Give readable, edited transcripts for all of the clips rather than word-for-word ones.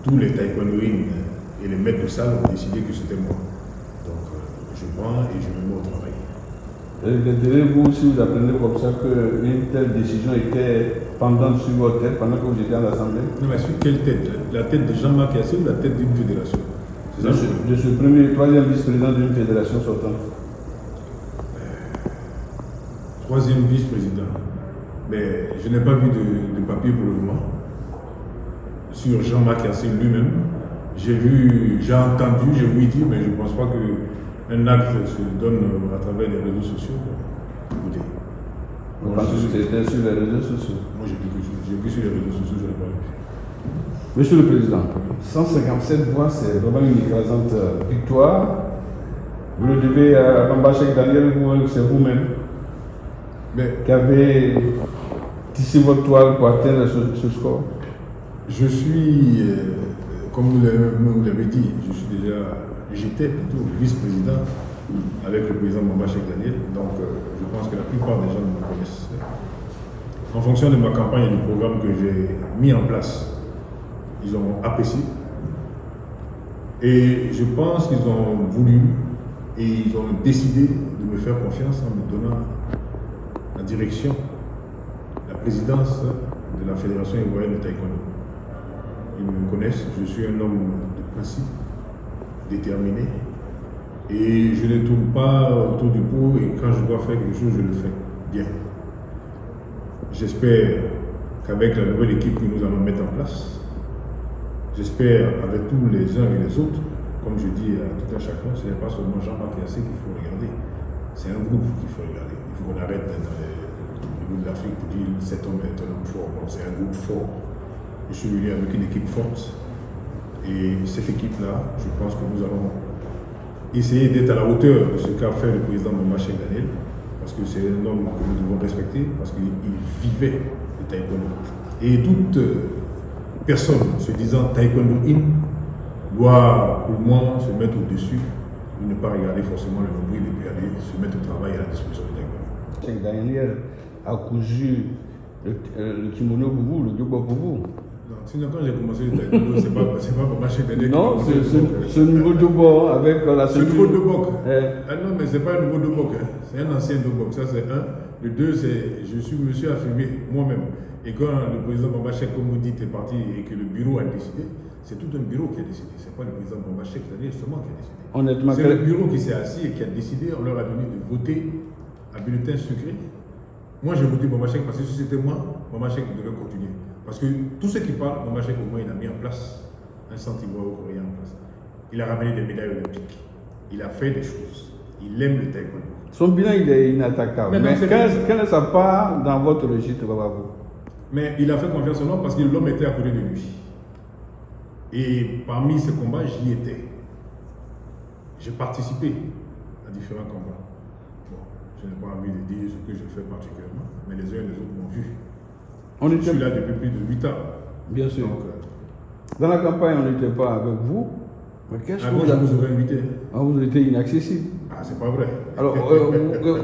tous les taekwondoïnes et les maîtres de salle ont décidé que c'était moi. Donc je prends et je me mets au travail. Vous, si vous apprenez comme ça qu'une telle décision était pendante sur votre tête pendant que vous étiez à l'Assemblée? Non, mais sur quelle tête? La tête de Jean-Marc Yassé ou la tête d'une fédération? De ce premier, troisième vice-président d'une fédération sortante. Troisième vice-président. Mais je n'ai pas vu de papier pour le moment sur Jean-Marc Yassé lui-même. J'ai entendu, j'ai ouï dire, mais je ne pense pas qu'un acte se donne à travers les réseaux sociaux. Écoutez. C'était sur les réseaux sociaux. Moi j'ai vu sur les réseaux sociaux, je n'ai pas vu. Monsieur le Président, 157 voix, c'est vraiment une écrasante victoire. Vous le devez à Bamba Cheikh Daniel, c'est vous-même qui avez tissé votre toile pour atteindre ce score. Je suis, comme vous l'avez dit, j'étais plutôt vice-président avec le président Bamba Cheikh Daniel, donc je pense que la plupart des gens me connaissent. En fonction de ma campagne et du programme que j'ai mis en place, ils ont apprécié. Et je pense qu'ils ont voulu et ils ont décidé de me faire confiance en me donnant la direction, la présidence de la Fédération ivoirienne de taekwondo. Ils me connaissent, je suis un homme de principe, déterminé, et je ne tourne pas autour du pot, et quand je dois faire quelque chose, je le fais bien. J'espère qu'avec la nouvelle équipe que nous allons mettre en place, j'espère avec tous les uns et les autres, comme je dis à tout un chacun, ce n'est pas seulement Jean-Marc Yassé qu'il faut regarder, c'est un groupe qu'il faut regarder. Il faut qu'on arrête d'être au niveau de l'Afrique pour dire cet homme est un homme fort. Non, c'est un groupe fort. Je suis venu avec une équipe forte. Et cette équipe-là, je pense que nous allons essayer d'être à la hauteur de ce qu'a fait le président Bamba Cheikh Daniel, parce que c'est un homme que nous devons respecter, parce qu'il vivait le taekwondo. Et toute personne se disant taekwondo-in doit au moins se mettre au-dessus et ne pas regarder forcément le nombril et puis aller se mettre au travail à la disposition du taekwondo. Cheikh Daniel a cousu le kimono pour vous, le jobo pour vous. Non, sinon quand j'ai commencé le taekwondo, c'est pas Bamba Cheikh Daniel. Non, c'est un nouveau jobo avec la ceinture. C'est un nouveau dobok. Ah non, mais c'est pas un nouveau dobok, hein. C'est un ancien dobok, ça c'est un. Le deux, c'est je me suis affirmé moi-même. Et quand le président Bamba Cheikh, comme vous dites, est parti et que le bureau a décidé, c'est tout un bureau qui a décidé. C'est pas le président Bamba Cheikh Daniel seulement qui a décidé. Honnêtement, c'est le bureau qui s'est assis et qui a décidé, on leur a donné de voter à bulletin secret. Moi j'ai voté Bamba Cheikh parce que si c'était moi, Bamba Cheikh devait continuer. Parce que tous ceux qui parlent, Bamba Cheikh au moins il a mis en place un centre ivoiro-coréen en place. Il a ramené des médailles olympiques. Il a fait des choses. Il aime le taekwondo. Son bilan il est inattaquable. Mais quelle est sa part dans votre registre, Bababou? Mais il a fait confiance en l'homme parce que l'homme était à côté de lui. Et parmi ces combats, j'y étais. J'ai participé à différents combats. Bon, je n'ai pas envie de dire ce que je fais particulièrement, mais les uns et les autres m'ont vu. Je suis là depuis plus de 8 ans. Bien sûr. Donc, dans la campagne, on n'était pas avec vous. Mais qu'est-ce que vous avez invité? Vous étiez inaccessible. Ah, c'est pas vrai. Alors,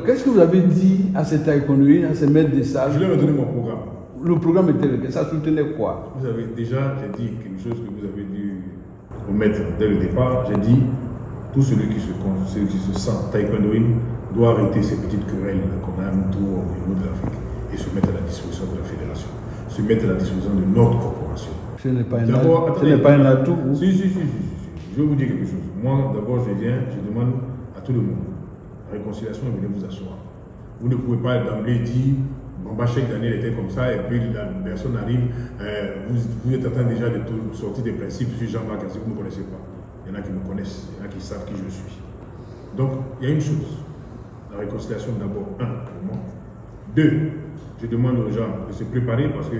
qu'est-ce que vous avez dit à ces taekwondoïnes, à ces maîtres de salle? Je leur ai donné mon programme. Le programme était ça soutenait quoi? Vous avez déjà, j'ai dit quelque chose que vous avez dû remettre dès le départ. J'ai dit, tout celui qui se sent taekwondoïne doit arrêter ces petites querelles qu'on a un tour au niveau de l'Afrique et se mettre à la disposition de la fédération, se mettre à la disposition de notre corporation. Ce n'est pas un atout. Si. Je vais vous dire quelque chose. Moi, d'abord, je demande à tout le monde, la réconciliation, venez vous asseoir. Vous ne pouvez pas d'emblée dire Bamba Cheikh Daniel était comme ça, et puis la personne arrive, vous êtes en train déjà de sortir des principes sur Jean-Marc Yassé, vous ne connaissez pas. Il y en a qui me connaissent, il y en a qui savent qui je suis. Donc, il y a une chose, la réconciliation d'abord, pour moi. 2, je demande aux gens de se préparer parce que,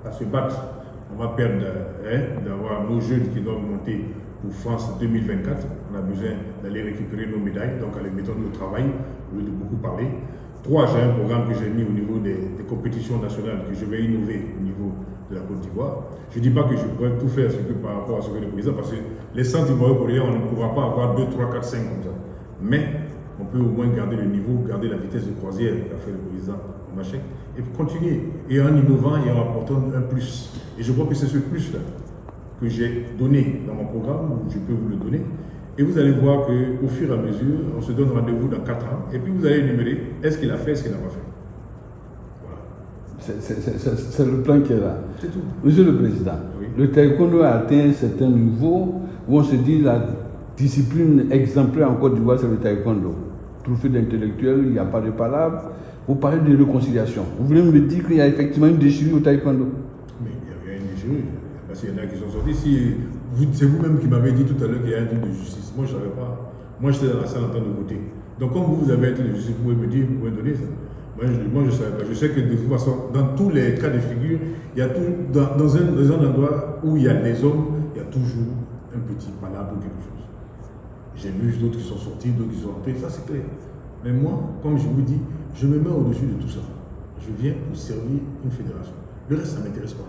à se battre, on va perdre, d'avoir nos jeunes qui doivent monter pour France 2024. On a besoin d'aller récupérer nos médailles, donc allez, mettons-nous au travail, au lieu de beaucoup parler. 3, j'ai un programme que j'ai mis au niveau des compétitions nationales que je vais innover au niveau de la Côte d'Ivoire. Je ne dis pas que je pourrais tout faire par rapport à ce que le président, parce que les centres ivoiro-coréens, on ne pourra pas avoir 2, 3, 4, 5 comme ça. Mais on peut au moins garder le niveau, garder la vitesse de croisière qu'a fait le président Bamba Cheikh, et continuer, et en innovant et en apportant un plus. Et je crois que c'est ce plus-là que j'ai donné dans mon programme, où je peux vous le donner. Et vous allez voir qu'au fur et à mesure, on se donne rendez-vous dans 4 ans. Et puis vous allez énumérer, est-ce qu'il a fait, est-ce qu'il n'a pas fait. Voilà. C'est le plan qui est là. C'est tout. Monsieur le Président, Oui. le taekwondo a atteint un certain niveau où on se dit la discipline exemplaire en Côte d'Ivoire, c'est le taekwondo. Trophée d'intellectuel, il n'y a pas de palabre. Vous parlez de réconciliation. Vous voulez me dire qu'il y a effectivement une déchirure au taekwondo? Mais il y avait une déchirure. Parce qu'il y en a qui sont sortis. C'est vous-même qui m'avez dit tout à l'heure qu'il y a un truc de justice. Moi, je ne savais pas. Moi, j'étais dans la salle en train de voter. Donc, comme vous avez un truc de justice, vous pouvez me dire, vous pouvez me donner ça. Moi, je ne savais pas. Je sais que de toute façon, dans tous les cas de figure, il y a dans un endroit où il y a des hommes, il y a toujours un petit palabre ou quelque chose. J'ai vu d'autres qui sont sortis, d'autres qui sont rentrés, ça c'est clair. Mais moi, comme je vous dis, je me mets au-dessus de tout ça. Je viens pour servir une fédération. Le reste, ça ne m'intéresse pas.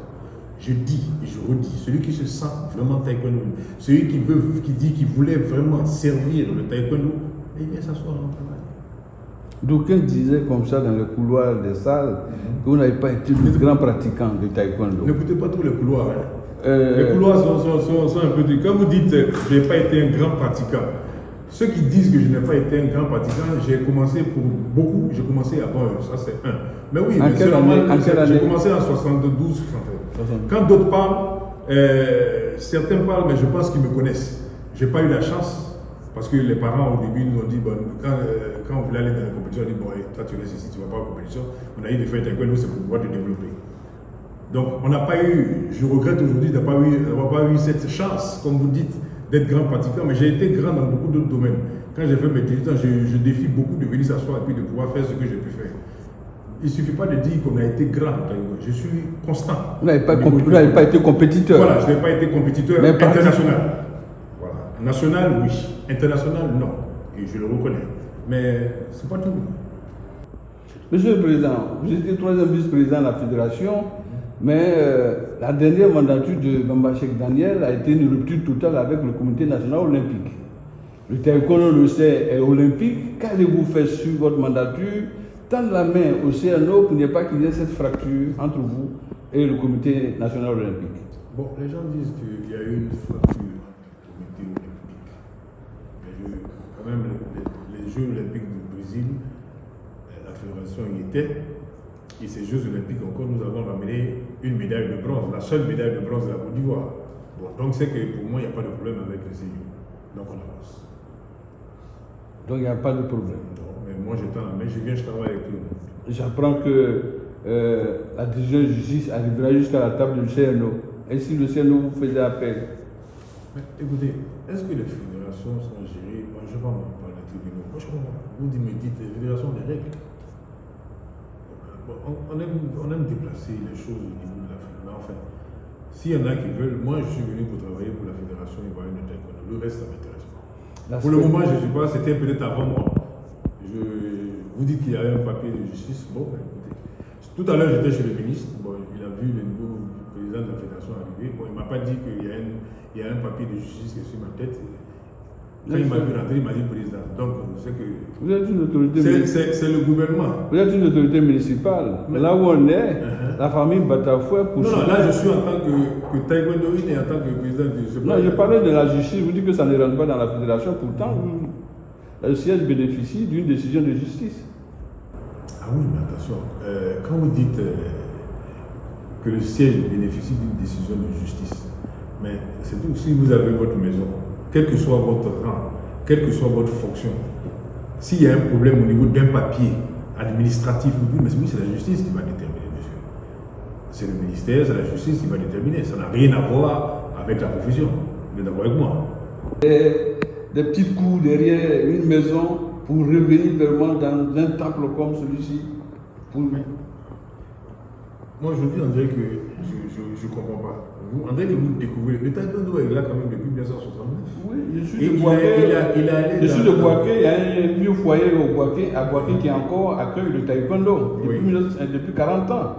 Je dis et je redis, celui qui se sent vraiment taekwondo, celui qui dit qu'il voulait vraiment servir le taekwondo, il vient s'asseoir dans le travail. D'aucuns disaient comme ça dans les couloirs des salles que vous n'avez pas été le grand pratiquant de taekwondo. N'écoutez pas tous les couloirs. Les couloirs sont un peu... Quand vous dites je n'ai pas été un grand pratiquant, ceux qui disent que je n'ai pas été un grand pratiquant, j'ai commencé pour beaucoup, j'ai commencé avant eux, ça c'est un. Mais oui, j'ai commencé en 72, 71. Quand d'autres parlent, certains parlent, mais je pense qu'ils me connaissent. Je n'ai pas eu la chance, parce que les parents au début nous ont dit, bon, quand on voulait aller dans la compétition, on dit, bon, toi tu restes ici, tu ne vas pas en compétition. On a eu des faits taekwondo, c'est pour pouvoir te développer. Donc on n'a pas eu, je regrette aujourd'hui d'avoir pas eu cette chance, comme vous dites, d'être grand pratiquant, mais j'ai été grand dans beaucoup d'autres domaines. Quand j'ai fait mes 18 ans, je défie beaucoup de venir s'asseoir et puis de pouvoir faire ce que j'ai pu faire. Il ne suffit pas de dire qu'on a été grand. Je suis constant. Vous n'avez pas été compétiteur. Voilà, je n'ai pas été compétiteur mais international. Voilà. National, oui. International, non. Et je le reconnais. Mais ce n'est pas tout. Monsieur le Président, vous étiez 3e vice-président de la Fédération, mais la dernière mandature de Bamba Cheikh Daniel a été une rupture totale avec le Comité national olympique. Le taekwondo, le sait, est olympique. Qu'allez-vous faire sur votre mandature? Tendre la main au CNO pour ne pas qu'il y ait cette fracture entre vous et le Comité national olympique. Bon, les gens disent qu'il y a eu une fracture entre le Comité olympique. Mais quand même, les Jeux olympiques du Brésil, la fédération y était. Et ces Jeux olympiques encore, nous avons ramené une médaille de bronze, la seule médaille de bronze de la Côte d'Ivoire. Bon, donc c'est que pour moi, il n'y a pas de problème avec les CIO. Donc on avance. Donc il n'y a pas de problème. Non, mais moi j'étends la main, je viens, je travaille avec tout le monde. J'apprends que la décision de justice arrivera jusqu'à la table du CNO. Et si le CNO vous faisait appel? Mais écoutez, est-ce que les fédérations sont gérées? Moi, je ne vais pas m'en parler des tribunaux. Moi, je comprends. Vous me dites, les fédérations ont des règles. On aime déplacer les choses au niveau de la fédération. Mais enfin, s'il y en a qui veulent, moi je suis venu pour travailler pour la fédération ivoirienne de taekwondo. Le reste, ça ne m'intéresse pas. Pour le moment, je ne suis pas, c'était peut-être avant moi. Vous dites qu'il y avait un papier de justice. Bon, ben, écoutez. Tout à l'heure, j'étais chez le ministre. Bon, il a vu le nouveau président de la fédération arriver. Bon, il ne m'a pas dit qu'il y a un papier de justice qui est sur ma tête. Quand il m'a vu rentrer, il m'a dit président. Donc, c'est que. Vous êtes une autorité municipale. C'est le gouvernement. Vous êtes une autorité municipale. Mais là où on est, la famille Batafoué pour. Non, là, je suis en tant que taekwondoïne et en tant que président du. Non, je parlais de la justice. Vous dites que ça ne rentre pas dans la fédération. Pourtant, le siège bénéficie d'une décision de justice. Ah oui, mais attention. Quand vous dites que le siège bénéficie d'une décision de justice, mais c'est tout. Si vous avez votre maison, quel que soit votre rang, quelle que soit votre fonction, s'il y a un problème au niveau d'un papier administratif, vous dites, mais oui, c'est la justice qui va déterminer, monsieur. C'est le ministère, c'est la justice qui va déterminer. Ça n'a rien à voir avec la profession. Vous êtes d'accord avec moi? Des petits coups derrière une maison pour revenir vraiment dans un temple comme celui-ci. Moi, je dis, André, que je ne comprends pas. Vous, André, que vous découvrez. Le taekwondo est là quand même depuis 1969. Oui, je suis de Boaké. Je suis de Boaké. Il y a un vieux foyer à Boaké qui encore accueille le taekwondo depuis 40 ans.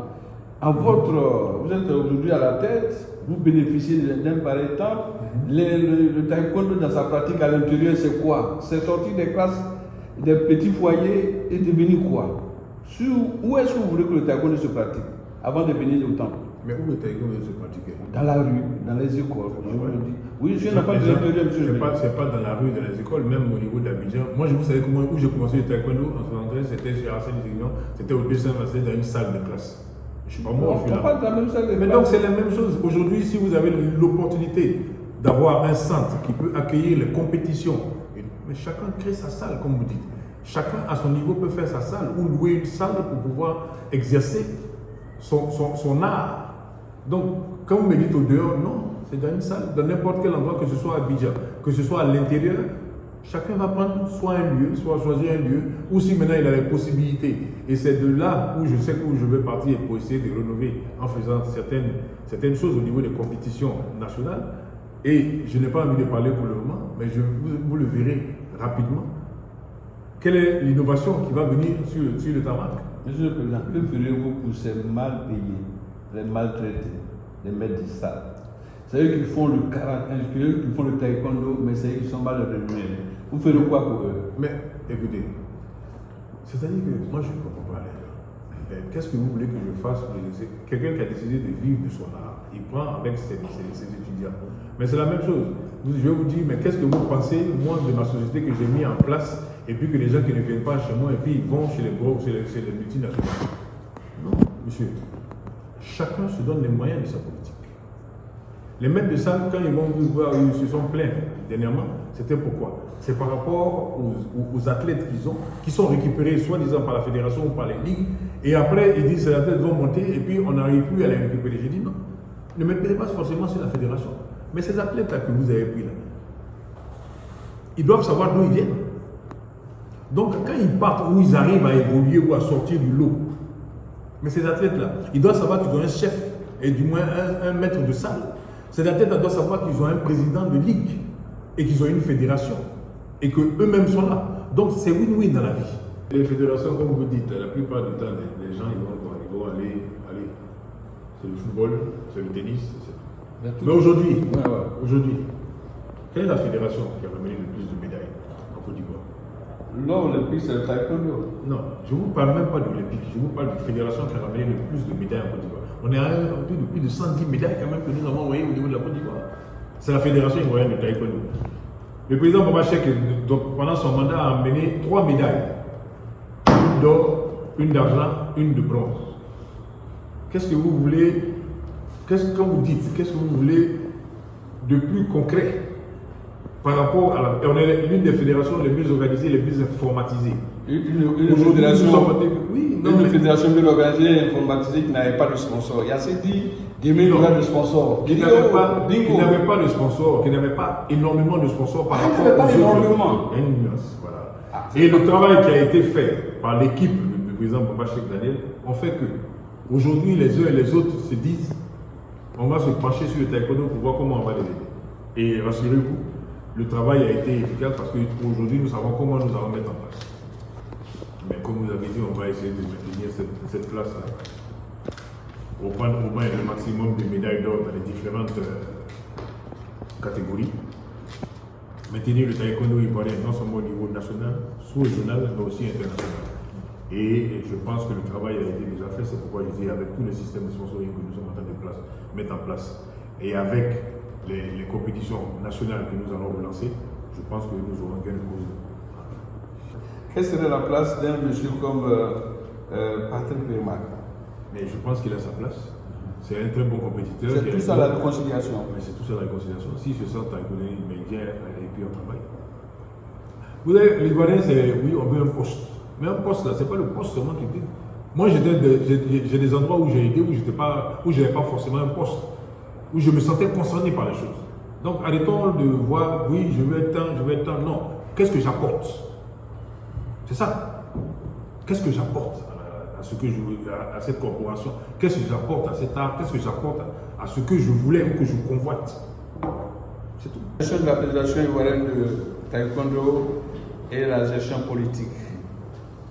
Vous êtes aujourd'hui à la tête, vous bénéficiez d'un pareil temps. Le taekwondo dans sa pratique à l'intérieur, c'est quoi? C'est sortir des classes, des petits foyers et devenir quoi? Où est-ce que vous voulez que le taekwondo se pratique avant de venir au temple? Mais où le taekwondo se pratiquait? Dans la rue, dans les écoles. Je vous le dis. Oui, je n'ai pas de l'intérieur, monsieur. C'est pas dans la rue, dans les écoles, même au niveau d'Abidjan. Moi, je vous savez où j'ai commencé le taekwondo en 73, c'était chez Arsène Lupin, c'était au 200, c'était dans une salle de classe. Je suis pas moi, je suis là. Pas dans la même salle de classe. Mais donc, c'est la même chose. Aujourd'hui, si vous avez l'opportunité d'avoir un centre qui peut accueillir les compétitions, mais chacun crée sa salle, comme vous dites. Chacun à son niveau peut faire sa salle ou louer une salle pour pouvoir exercer son art. Donc, quand vous me dites au dehors, non, c'est dans une salle, dans n'importe quel endroit, que ce soit à Abidjan, que ce soit à l'intérieur, chacun va prendre soit un lieu, soit choisir un lieu, ou si maintenant il a les possibilités. Et c'est de là où je sais où je vais partir pour essayer de rénover en faisant certaines choses au niveau des compétitions nationales. Et je n'ai pas envie de parler pour le moment, mais vous le verrez rapidement. Quelle est l'innovation qui va venir sur le tarmac? Monsieur le Président, que ferez-vous pour ces mal payés, les maltraités, les maîtres de salle? C'est eux qui font le karaté, c'est eux qui font le taekwondo, mais c'est eux qui sont mal rémunérés. Vous ferez quoi pour eux? Mais écoutez, c'est-à-dire que moi je ne comprends pas. Qu'est-ce que vous voulez que je fasse? Quelqu'un qui a décidé de vivre de son art, il prend avec ses étudiants. Mais c'est la même chose. Je vais vous dire, mais qu'est-ce que vous pensez, moi, de ma société que j'ai mis en place, et puis que les gens qui ne viennent pas chez moi, et puis ils vont chez les gros, chez les multinationales? Non, monsieur. Chacun se donne les moyens de sa politique. Les maîtres de salle, quand ils vont vous voir, ils se sont plaints dernièrement, c'était pourquoi? C'est par rapport aux athlètes qu'ils ont, qui sont récupérés soi-disant par la fédération ou par les ligues, et après ils disent que les athlètes vont monter, et puis on n'arrive plus à les récupérer. J'ai dit non, ne mettez pas forcément sur la fédération. Mais ces athlètes-là que vous avez pris là, ils doivent savoir d'où ils viennent. Donc quand ils partent, où ils arrivent à évoluer ou à sortir du lot, mais ces athlètes-là, ils doivent savoir qu'ils ont un chef, et du moins un maître de salle. Ces athlètes-là doivent savoir qu'ils ont un président de ligue, et qu'ils ont une fédération, et qu'eux-mêmes sont là. Donc c'est win-win dans la vie. Les fédérations, comme vous dites, la plupart du temps, les gens ils vont aller. C'est le football, c'est le tennis, c'est tout. Mais aujourd'hui, quelle est la fédération qui a ramené le plus de médailles en Côte d'Ivoire? Non, l'Olympique, c'est le taekwondo. Non, je ne vous parle même pas de l'Olympique, je vous parle de fédération qui a ramené le plus de médailles en Côte d'Ivoire. On est à un peu de plus de 110 médailles quand même que nous avons envoyées au niveau de la Côte d'Ivoire. C'est la fédération ivoirienne de taekwondo. Le président Bamba Chek, pendant son mandat, a amené 3 médailles. Une d'or, une d'argent, une de bronze. Qu'est-ce que vous voulez, quand vous dites, qu'est-ce que vous voulez de plus concret par rapport à on est l'une des fédérations les mieux organisées, les plus informatisées. Une fédération bien organisée, informatisée qui n'avait pas de sponsor. Il y a ces 10 000 $ de sponsors. Qui n'avait pas de sponsor, qui n'avait pas énormément de sponsors par rapport aux autres. Énormément. Il y a une nuance, voilà. Et le travail qui a été fait par l'équipe du président Bamba Chek Daniel, on fait que aujourd'hui les uns et les autres se disent on va se pencher sur le taekwondo pour voir comment on va les aider. Et rassurez-vous, le travail a été efficace parce qu'aujourd'hui nous savons comment nous allons mettre en place. Mais comme vous avez dit, on va essayer de maintenir cette place-là. Au moins le maximum de médailles d'or dans les différentes catégories. Maintenir le taekwondo ivoirien non seulement au niveau national, sous-régional, mais aussi international. Et je pense que le travail a été déjà fait, c'est pourquoi je dis avec tous les systèmes de sponsoring que nous sommes en train de mettre en place et avec les compétitions nationales que nous allons relancer, je pense que nous aurons gain de cause. Quelle serait la place d'un monsieur comme Patrick Vermaak? Mais je pense qu'il a sa place. C'est un très bon compétiteur. C'est tout ça la réconciliation. Mais c'est tout ça la réconciliation. S'il se sent taekwondo, mais il vient et puis on travaille. Vous savez, l'Ivoirien, c'est oui, on veut un poste. Mais un poste là, c'est pas le poste seulement qui dit. Moi, j'ai des endroits où j'ai été, où je n'avais pas forcément un poste, où je me sentais concerné par les choses. Donc, arrêtons de voir, oui, je veux être temps. Non. Qu'est-ce que j'apporte? C'est ça. Qu'est-ce que j'apporte à cette corporation? Qu'est-ce que j'apporte à cet art? Qu'est-ce que j'apporte à ce que je voulais ou que je convoite? C'est tout. La gestion de la fédération ivoirienne de taekwondo et la gestion politique.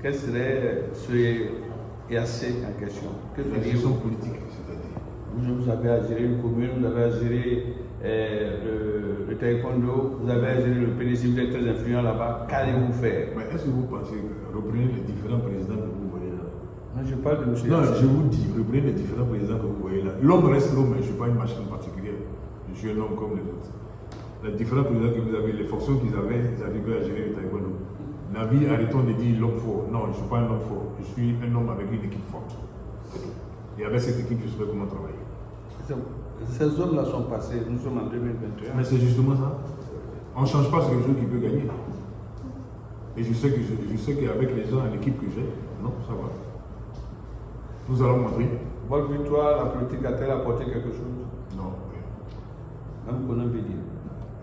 Quel serait ce IAC en question? La gestion politique, c'est-à-dire? Vous avez à gérer une commune, vous avez à gérer le taekwondo, vous avez à gérer le PDC, vous êtes très influent là-bas. Qu'allez-vous faire? Mais est-ce que vous pensez, reprenez les différents présidents que vous voyez là? Moi, je parle de M. Non, Yassine. je vous dis, reprenez les différents présidents que vous voyez là. L'homme reste l'homme, mais je ne suis pas une machine particulière. Je suis un homme comme les autres. Les différents présidents que vous avez, les fonctions qu'ils avaient, ils arrivaient à gérer le taekwondo. La vie, arrêtons de dire l'homme fort. Non, je ne suis pas un homme fort. Je suis un homme avec une équipe forte. Et avec cette équipe, je saurais comment travailler. Ces zones-là sont passées, nous sommes en 2021. Mais c'est justement ça. On ne change pas sur quelque chose qui peut gagner. Et je sais qu'avec les gens, l'équipe que j'ai, non, ça va. Nous allons montrer. Votre victoire, la politique a-t-elle apporté quelque chose? Non. Même qu'on a dit.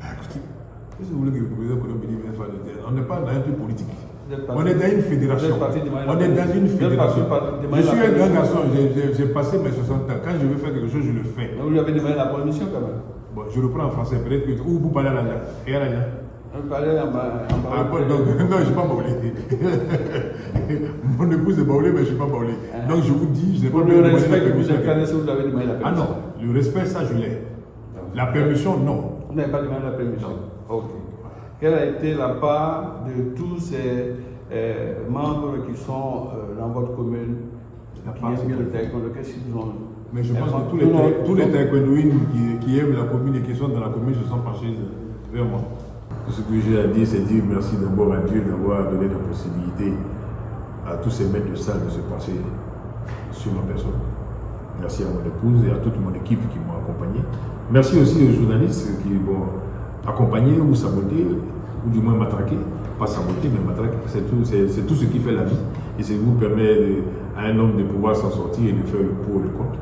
Écoutez, qu'est-ce que vous voulez que le président Kouroubidi vienne faire de terre? On n'est pas dans un truc politique. On est dans une fédération. On est dans une fédération. Je suis un grand garçon, j'ai passé mes 60 ans. Quand je veux faire quelque chose, je le fais. Mais vous lui avez demandé la permission quand même. Bon, je reprends en français, peut-être que. Ou vous parlez à l'agent. Et à l'agent. Vous parlez en bas. Ah, bon, donc, non, je ne suis pas baoulé. Mon épouse est baoulée, mais je ne suis pas baoulé. Donc je vous dis, je n'ai pas le respect que vous incarnez, si vous avez demandé la permission. Ah non, le respect, ça je l'ai. La permission, non. Vous n'avez pas demandé la permission. Ok. Quelle a été la part de tous ces membres qui sont dans votre commune, qui aiment bien le taekwondo? Qu'est-ce qu'ils ont? Mais je pense que tous les taekwondoïnes qui aiment la commune et qui sont dans la commune se sont penchés vers moi. Tout ce que j'ai à dire, c'est dire merci d'abord à Dieu d'avoir donné la possibilité à tous ces maîtres de salle de se pencher sur ma personne. Merci à mon épouse et à toute mon équipe qui m'ont accompagné. Merci aussi aux journalistes qui m'ont accompagné ou saboté, ou du moins matraqué. Pas saboté, mais matraqué. C'est tout ce qui fait la vie. Et ça vous permet à un homme de pouvoir s'en sortir et de faire le pour et le contre.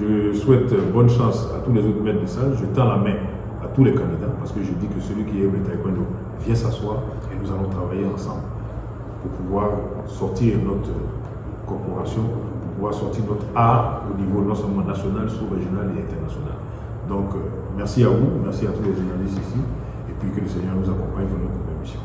Je souhaite bonne chance à tous les autres maîtres de salle. Je tends la main à tous les candidats parce que je dis que celui qui aime le taekwondo vient s'asseoir et nous allons travailler ensemble pour pouvoir sortir notre corporation, pour pouvoir sortir notre art au niveau non seulement national, sous-régional et international. Donc, merci à vous, merci à tous les journalistes ici et puis que le Seigneur nous accompagne dans notre mission.